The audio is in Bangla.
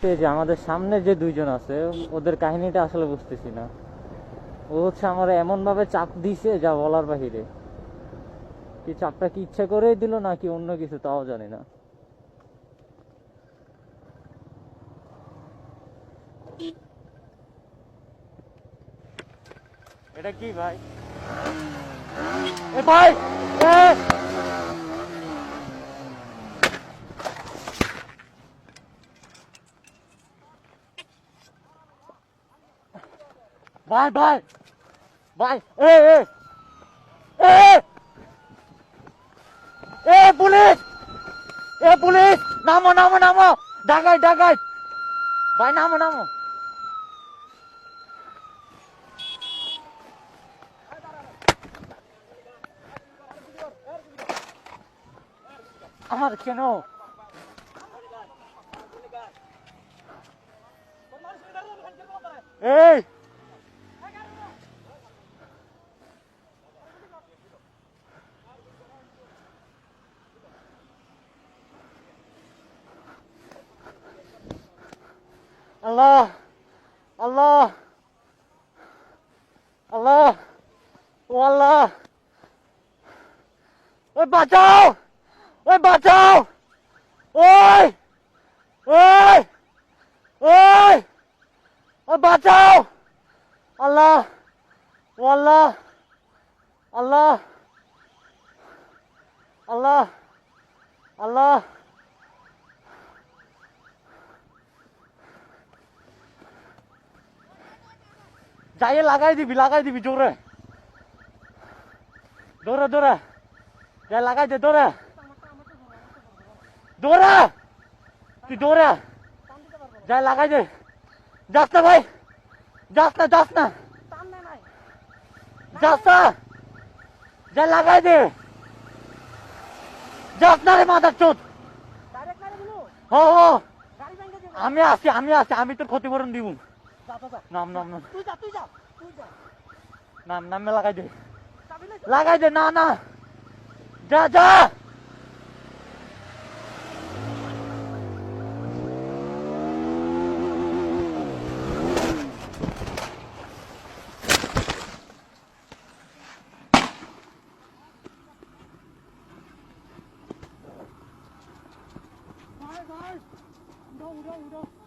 বলতে যে আমাদের সামনে যে দুইজন আছে ওদের কাহিনীটা আসলে বুঝতেছি না। ও হচ্ছে আমার এমন ভাবে চাপ দিছে যা বলার বাহিরে। কি চাপটা কি ইচ্ছা করেই দিল নাকি অন্য কিছু তাও জানি না। এটা কি ভাই? এ ভাই ভাই ভাই ভাই পুলিশ পুলিশ নামো নামো নামো ডাকাই ডাকাই ভাই নামো নামো আমার কেন এই আল্লাহ আল্লাহ আল্লাহ ও আল্লাহ ওই বাঁচাও ওই বাঁচাও ওই ওই ওই ওই বাঁচাও আল্লাহ ও আল্লাহ আল্লাহ আল্লাহ আল্লাহ যাইয়ে লাগাই দিবি জোরে দৌড়া দৌড়া যাই লাগাই দে দৌড়া দৌড়া তুই দৌড়া যাই লাগাই দে যাস না ভাই যাস না যাস না যাস না যাই লাগাই দে যাস না রে মাথার চোদ ও আমি আসি আমি তোর ক্ষতিপূরণ দিব নাম নাম নাম নাম নামে লাগাই দে না না যা যা Udah.